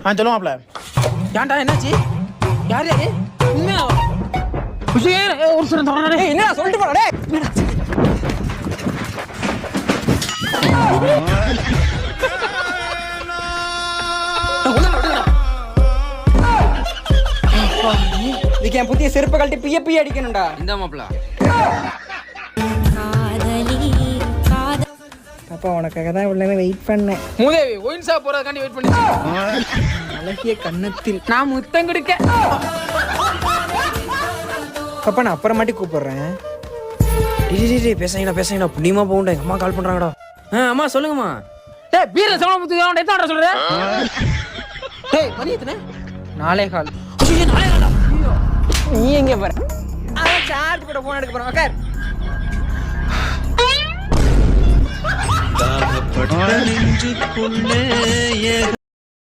சொல்லுவாப்ல. ஏன்டா என்னாச்சு? யார் யாரு? உண்மையா? ஒரு சில என்ன சொல்லிட்டு போடா டேய். இதுக்கு என் புதிய செருப்பு கழட்டி பிய அடிக்கணும்டா. இந்த மாப்பிள அப்பா உனக்காக தான் இவ்வளவு வெயிட் பண்ணேன். மூதேவி ஒயின் ஷாப் போறதுக்காண்டி வெயிட் பண்ணி அழகிய கண்ணத்தில் நான் முத்தம் கொடுக்க. அப்பா நான் அப்புறமாட்டி கூப்பிடுறேன். பேசுறீங்களா புண்ணியமா போகுண்டா. எங்க அம்மா கால் பண்றாங்கடா. அம்மா சொல்லுங்கம்மா. டேய் பீர்ல சோள முத்து எத்தனை சொல்ற? டேய் மணி எத்தனை? 4:15. நீ எங்க போற? சார்ஜ் போட போன் எடுக்க போறேன். உட்கார். தாகப்பட்ட நெஞ்சுக்குள்ளே